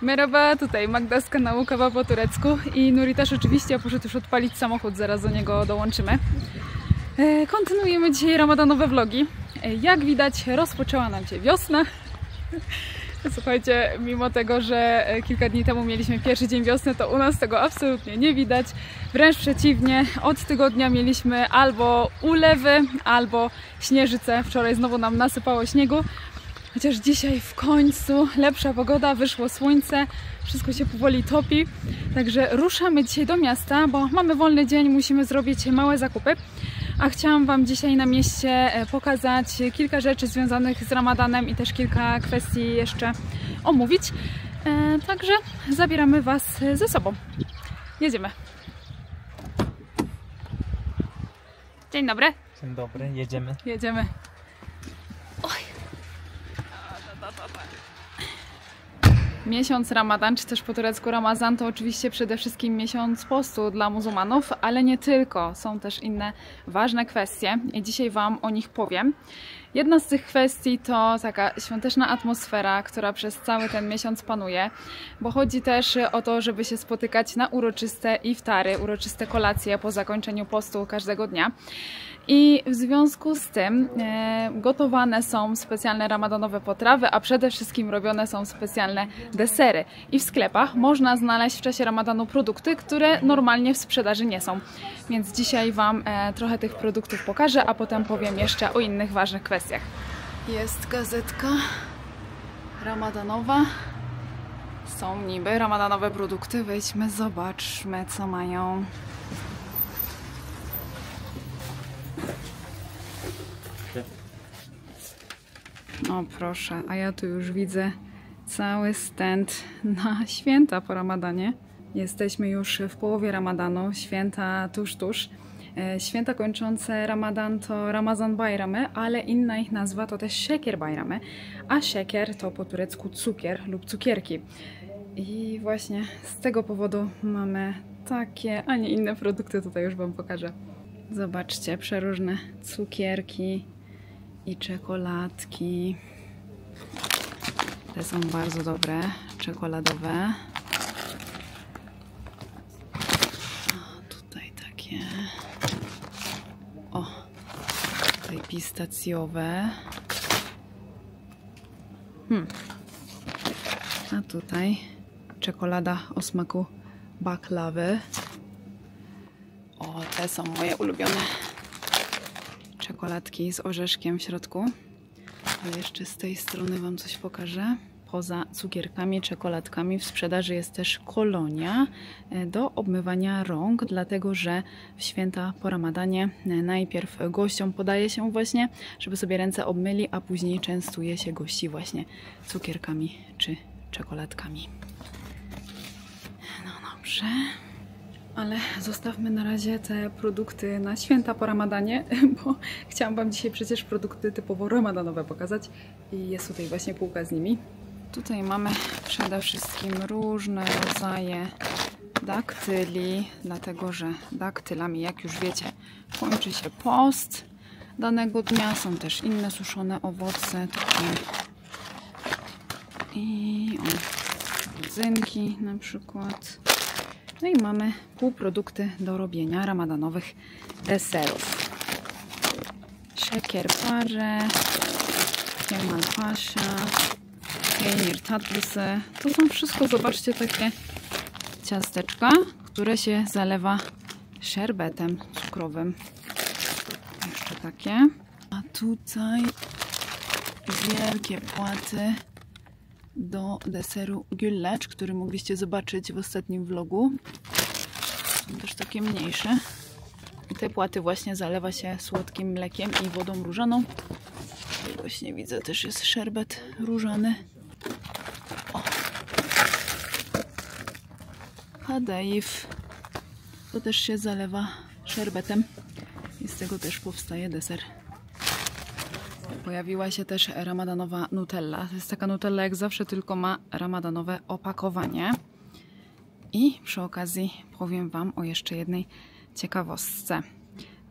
Merhaba, tutaj Magda z kanału Kawa po turecku i Nuri też oczywiście poszedł już odpalić samochód, zaraz do niego dołączymy. Kontynuujemy dzisiaj ramadanowe vlogi. Jak widać, rozpoczęła nam się wiosna. Słuchajcie, mimo tego, że kilka dni temu mieliśmy pierwszy dzień wiosny, to u nas tego absolutnie nie widać. Wręcz przeciwnie, od tygodnia mieliśmy albo ulewy, albo śnieżycę. Wczoraj znowu nam nasypało śniegu. Chociaż dzisiaj w końcu lepsza pogoda, wyszło słońce, wszystko się powoli topi. Także ruszamy dzisiaj do miasta, bo mamy wolny dzień, musimy zrobić małe zakupy. A chciałam Wam dzisiaj na mieście pokazać kilka rzeczy związanych z Ramadanem i też kilka kwestii jeszcze omówić. Także zabieramy Was ze sobą. Jedziemy. Dzień dobry. Dzień dobry, jedziemy. Jedziemy. Miesiąc Ramadan, czy też po turecku Ramazan, to oczywiście przede wszystkim miesiąc postu dla muzułmanów, ale nie tylko. Są też inne ważne kwestie i dzisiaj Wam o nich powiem. Jedna z tych kwestii to taka świąteczna atmosfera, która przez cały ten miesiąc panuje, bo chodzi też o to, żeby się spotykać na uroczyste iftary, uroczyste kolacje po zakończeniu postu każdego dnia. I w związku z tym gotowane są specjalne ramadanowe potrawy, a przede wszystkim robione są specjalne desery. I w sklepach można znaleźć w czasie ramadanu produkty, które normalnie w sprzedaży nie są. Więc dzisiaj Wam trochę tych produktów pokażę, a potem powiem jeszcze o innych ważnych kwestiach. Jest gazetka ramadanowa. Są niby ramadanowe produkty. Wejdźmy, zobaczmy, co mają. O proszę, a ja tu już widzę cały stand na święta po Ramadanie. Jesteśmy już w połowie Ramadanu, święta tuż. Święta kończące Ramadan to Ramazan Bayramı, ale inna ich nazwa to też Şeker Bayramı, a Şeker to po turecku cukier lub cukierki. I właśnie z tego powodu mamy takie, a nie inne produkty, tutaj już Wam pokażę. Zobaczcie, przeróżne cukierki i czekoladki. Te są bardzo dobre, czekoladowe. O, tutaj takie. O, tutaj pistacjowe. A tutaj czekolada o smaku baklawy. O, te są moje ulubione. Czekoladki z orzeszkiem w środku. Ale jeszcze z tej strony Wam coś pokażę. Poza cukierkami, czekoladkami w sprzedaży jest też kolonia do obmywania rąk, dlatego że w święta po Ramadanie najpierw gościom podaje się właśnie, żeby sobie ręce obmyli, a później częstuje się gości właśnie cukierkami czy czekoladkami. No dobrze. Ale zostawmy na razie te produkty na święta po Ramadanie, bo chciałam Wam dzisiaj przecież produkty typowo ramadanowe pokazać i jest tutaj właśnie półka z nimi. Tutaj mamy przede wszystkim różne rodzaje daktyli, dlatego że daktylami, jak już wiecie, kończy się post danego dnia. Są też inne suszone owoce tutaj i rodzynki na przykład. No i mamy półprodukty do robienia ramadanowych deserów. Şeker parze, kemal paşa, peynir tatlısı. To są wszystko, zobaczcie, takie ciasteczka, które się zalewa szerbetem cukrowym. Jeszcze takie. A tutaj wielkie płaty do deseru güllaç, który mogliście zobaczyć w ostatnim vlogu. Są też takie mniejsze. I te płaty właśnie zalewa się słodkim mlekiem i wodą różaną. I właśnie widzę, też jest szerbet różany. O. Kadayif. To też się zalewa szerbetem. I z tego też powstaje deser. Pojawiła się też ramadanowa Nutella. To jest taka Nutella jak zawsze, tylko ma ramadanowe opakowanie. I przy okazji powiem Wam o jeszcze jednej ciekawostce.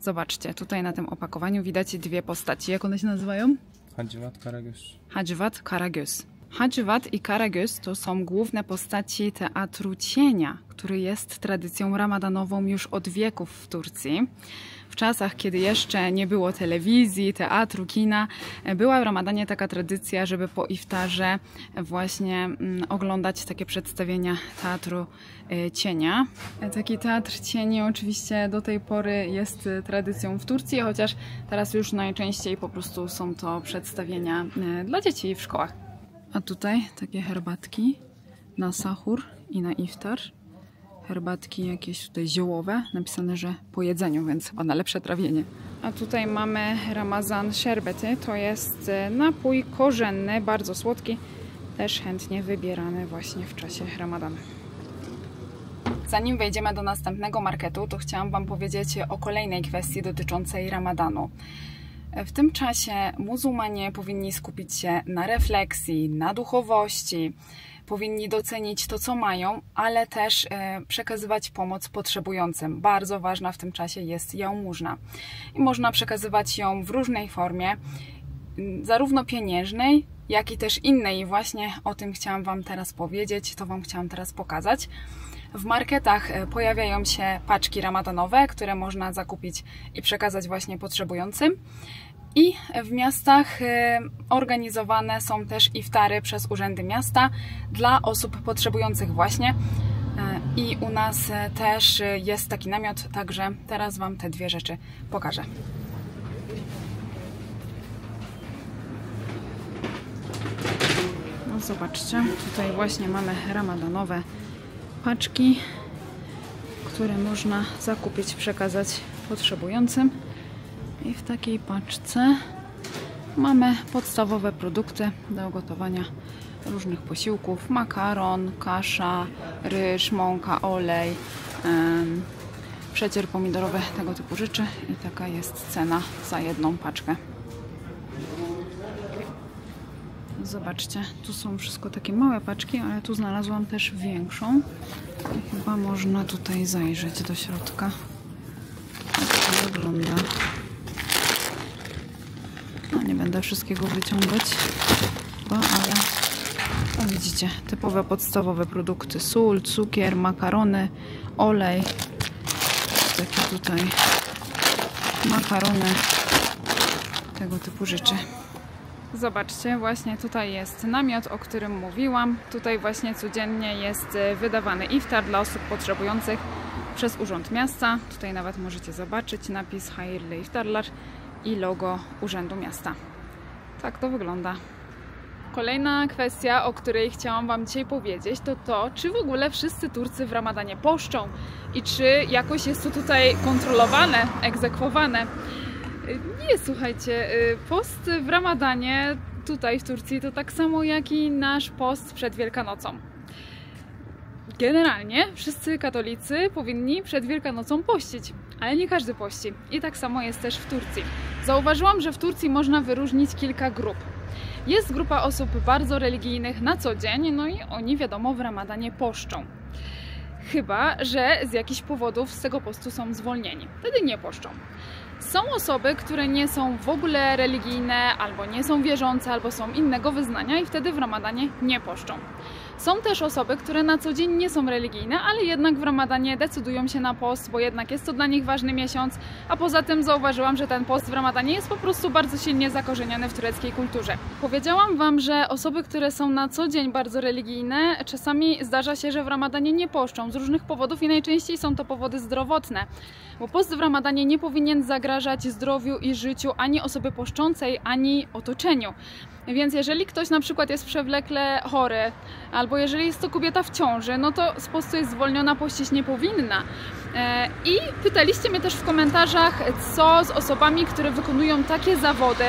Zobaczcie, tutaj na tym opakowaniu widać dwie postaci. Jak one się nazywają? Hacivat Karagöz. Hacivat Karagöz. Hacivat i Karagöz to są główne postaci teatru cienia, który jest tradycją ramadanową już od wieków w Turcji. W czasach, kiedy jeszcze nie było telewizji, teatru, kina, była w Ramadanie taka tradycja, żeby po iftarze właśnie oglądać takie przedstawienia teatru cienia. Taki teatr cieni oczywiście do tej pory jest tradycją w Turcji, chociaż teraz już najczęściej po prostu są to przedstawienia dla dzieci w szkołach. A tutaj takie herbatki na sahur i na iftar. Herbatki jakieś tutaj ziołowe, napisane, że po jedzeniu, więc chyba na lepsze trawienie. A tutaj mamy Ramazan sherbety, to jest napój korzenny, bardzo słodki, też chętnie wybierany właśnie w czasie Ramadanu. Zanim wejdziemy do następnego marketu, to chciałam Wam powiedzieć o kolejnej kwestii dotyczącej Ramadanu. W tym czasie muzułmanie powinni skupić się na refleksji, na duchowości, powinni docenić to, co mają, ale też przekazywać pomoc potrzebującym. Bardzo ważna w tym czasie jest jałmużna. I można przekazywać ją w różnej formie, zarówno pieniężnej, jak i też innej. I właśnie o tym chciałam Wam teraz powiedzieć, to Wam chciałam teraz pokazać. W marketach pojawiają się paczki ramadanowe, które można zakupić i przekazać właśnie potrzebującym. I w miastach organizowane są też iftary przez urzędy miasta dla osób potrzebujących właśnie. I u nas też jest taki namiot, także teraz Wam te dwie rzeczy pokażę. No zobaczcie, tutaj właśnie mamy ramadanowe paczki, które można zakupić, przekazać potrzebującym. I w takiej paczce mamy podstawowe produkty do gotowania różnych posiłków. Makaron, kasza, ryż, mąka, olej, przecier pomidorowy, tego typu rzeczy. I taka jest cena za jedną paczkę. Zobaczcie, tu są wszystko takie małe paczki, ale tu znalazłam też większą. I chyba można tutaj zajrzeć do środka. Jak to wygląda. No, nie będę wszystkiego wyciągać, ale o, widzicie, typowe podstawowe produkty. Sól, cukier, makarony, olej. Takie tutaj makarony, tego typu rzeczy. Zobaczcie, właśnie tutaj jest namiot, o którym mówiłam. Tutaj właśnie codziennie jest wydawany iftar dla osób potrzebujących przez Urząd Miasta. Tutaj nawet możecie zobaczyć napis Hayırlı iftarlar i logo Urzędu Miasta. Tak to wygląda. Kolejna kwestia, o której chciałam Wam dzisiaj powiedzieć, to to, czy w ogóle wszyscy Turcy w Ramadanie poszczą i czy jakoś jest to tutaj kontrolowane, egzekwowane. Nie, słuchajcie, post w Ramadanie tutaj w Turcji to tak samo jak i nasz post przed Wielkanocą. Generalnie wszyscy katolicy powinni przed Wielkanocą pościć, ale nie każdy pości. I tak samo jest też w Turcji. Zauważyłam, że w Turcji można wyróżnić kilka grup. Jest grupa osób bardzo religijnych na co dzień, no i oni wiadomo w Ramadanie poszczą. Chyba że z jakichś powodów z tego postu są zwolnieni. Wtedy nie poszczą. Są osoby, które nie są w ogóle religijne, albo nie są wierzące, albo są innego wyznania i wtedy w Ramadanie nie poszczą. Są też osoby, które na co dzień nie są religijne, ale jednak w Ramadanie decydują się na post, bo jednak jest to dla nich ważny miesiąc, a poza tym zauważyłam, że ten post w Ramadanie jest po prostu bardzo silnie zakorzeniony w tureckiej kulturze. Powiedziałam Wam, że osoby, które są na co dzień bardzo religijne, czasami zdarza się, że w Ramadanie nie poszczą z różnych powodów i najczęściej są to powody zdrowotne, bo post w Ramadanie nie powinien zagrażać zdrowiu i życiu ani osoby poszczącej, ani otoczeniu. Więc jeżeli ktoś na przykład jest przewlekle chory, albo jeżeli jest to kobieta w ciąży, no to z postu jest zwolniona, pościć nie powinna. I pytaliście mnie też w komentarzach, co z osobami, które wykonują takie zawody,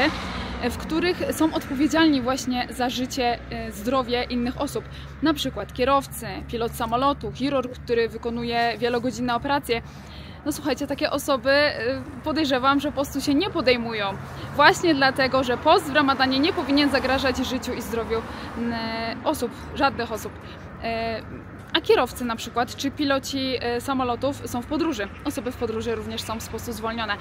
w których są odpowiedzialni właśnie za życie, zdrowie innych osób. Na przykład kierowcy, pilot samolotu, chirurg, który wykonuje wielogodzinne operacje. No słuchajcie, takie osoby podejrzewam, że postu się nie podejmują. Właśnie dlatego, że post w Ramadanie nie powinien zagrażać życiu i zdrowiu osób, żadnych osób. A kierowcy na przykład, czy piloci samolotów są w podróży. Osoby w podróży również są z postu zwolnione.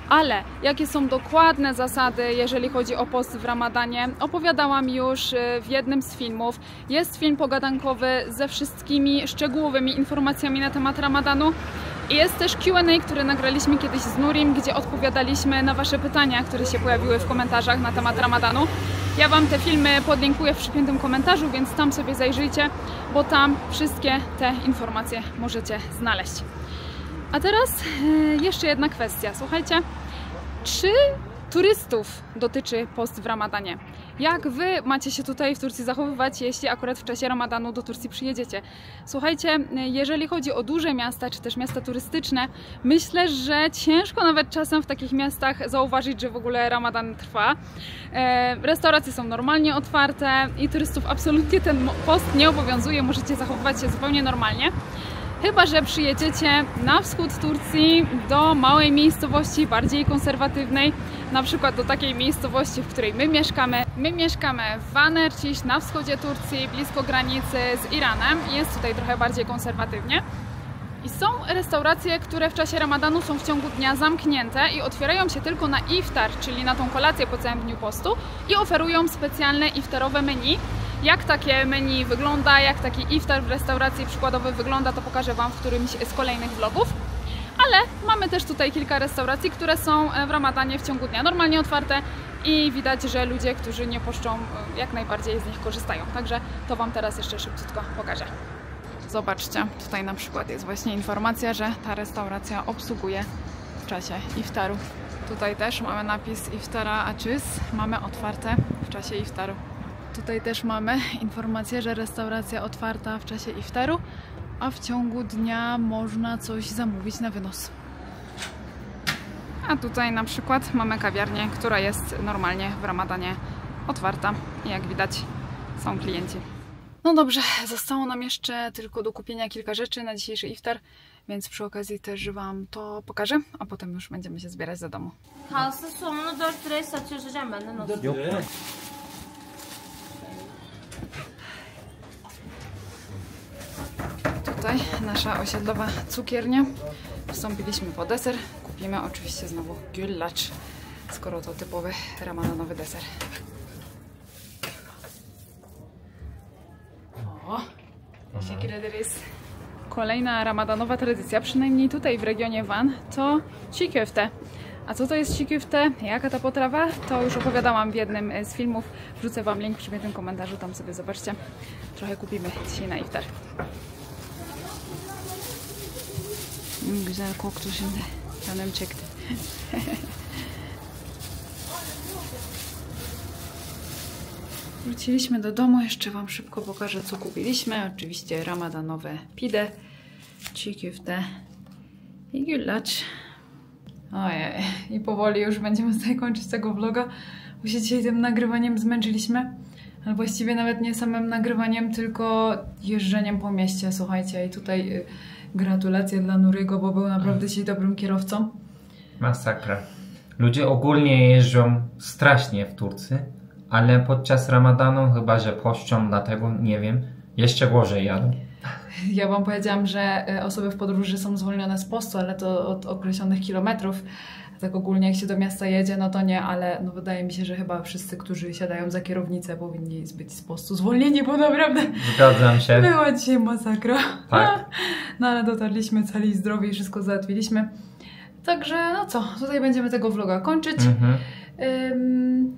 Ale jakie są dokładne zasady, jeżeli chodzi o post w Ramadanie, opowiadałam już w jednym z filmów. Jest film pogadankowy ze wszystkimi szczegółowymi informacjami na temat Ramadanu. I jest też Q&A, który nagraliśmy kiedyś z Nurim, gdzie odpowiadaliśmy na Wasze pytania, które się pojawiły w komentarzach na temat Ramadanu. Ja Wam te filmy podlinkuję w przypiętym komentarzu, więc tam sobie zajrzyjcie, bo tam wszystkie te informacje możecie znaleźć. A teraz jeszcze jedna kwestia. Słuchajcie, czy turystów dotyczy post w Ramadanie? Jak Wy macie się tutaj w Turcji zachowywać, jeśli akurat w czasie Ramadanu do Turcji przyjedziecie? Słuchajcie, jeżeli chodzi o duże miasta, czy też miasta turystyczne, myślę, że ciężko nawet czasem w takich miastach zauważyć, że w ogóle Ramadan trwa. Restauracje są normalnie otwarte i turystów absolutnie ten post nie obowiązuje, możecie zachowywać się zupełnie normalnie. Chyba że przyjedziecie na wschód Turcji do małej miejscowości, bardziej konserwatywnej, na przykład do takiej miejscowości, w której my mieszkamy. My mieszkamy w Vanerciş, na wschodzie Turcji, blisko granicy z Iranem. Jest tutaj trochę bardziej konserwatywnie. I są restauracje, które w czasie Ramadanu są w ciągu dnia zamknięte i otwierają się tylko na iftar, czyli na tą kolację po całym dniu postu, i oferują specjalne iftarowe menu. Jak takie menu wygląda, jak taki iftar w restauracji przykładowy wygląda, to pokażę Wam w którymś z kolejnych vlogów. Ale mamy też tutaj kilka restauracji, które są w Ramadanie w ciągu dnia normalnie otwarte i widać, że ludzie, którzy nie poszczą, jak najbardziej z nich korzystają. Także to Wam teraz jeszcze szybciutko pokażę. Zobaczcie, tutaj na przykład jest właśnie informacja, że ta restauracja obsługuje w czasie iftaru. Tutaj też mamy napis Iftara Açız, mamy otwarte w czasie iftaru. Tutaj też mamy informację, że restauracja otwarta w czasie iftaru, a w ciągu dnia można coś zamówić na wynos. A tutaj na przykład mamy kawiarnię, która jest normalnie w Ramadanie otwarta i jak widać są klienci. No dobrze, zostało nam jeszcze tylko do kupienia kilka rzeczy na dzisiejszy iftar, więc przy okazji też Wam to pokażę, a potem już będziemy się zbierać do domu. Halsız somunu 4 liraya satıyoruz hocam, benden olsun. Yok. Tutaj nasza osiedlowa cukiernia. Wstąpiliśmy po deser. Kupimy oczywiście znowu güllaç, skoro to typowy ramadanowy deser. O, teşekkür ederiz. Kolejna ramadanowa tradycja, przynajmniej tutaj w regionie Van, to çiğ köfte. A co to jest çiğ köfte? Jaka ta potrawa? To już opowiadałam w jednym z filmów. Wrzucę Wam link w przypiętym komentarzu, tam sobie zobaczcie. Trochę kupimy dzisiaj na iftar. Güzel koktu şimdi. Canım çekti. Wróciliśmy do domu. Jeszcze Wam szybko pokażę, co kupiliśmy. Oczywiście ramadanowe pide, çiğ köfte i güllaç. Ojej, i powoli już będziemy tutaj kończyć tego vloga, bo się dzisiaj tym nagrywaniem zmęczyliśmy. Ale właściwie nawet nie samym nagrywaniem, tylko jeżdżeniem po mieście, słuchajcie. I tutaj gratulacje dla Nurygo, bo był naprawdę dzisiaj dobrym kierowcą. Masakra. Ludzie ogólnie jeżdżą strasznie w Turcji, ale podczas Ramadanu chyba, że poszczą, dlatego nie wiem, jeszcze gorzej jadą. Ja Wam powiedziałam, że osoby w podróży są zwolnione z postu, ale to od określonych kilometrów. Tak ogólnie jak się do miasta jedzie, no to nie, ale no wydaje mi się, że chyba wszyscy, którzy siadają za kierownicę, powinni być z postu zwolnieni, bo naprawdę Zgadzam się. była dzisiaj masakra. Tak. No ale dotarliśmy cali i zdrowi i wszystko załatwiliśmy. Także no co, tutaj będziemy tego vloga kończyć.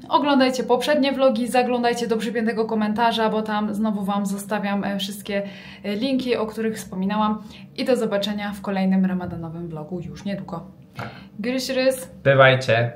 Oglądajcie poprzednie vlogi, zaglądajcie do przypiętego komentarza, bo tam znowu Wam zostawiam wszystkie linki, o których wspominałam. I do zobaczenia w kolejnym ramadanowym vlogu już niedługo. Tak. Görüşürüz. Bywajcie.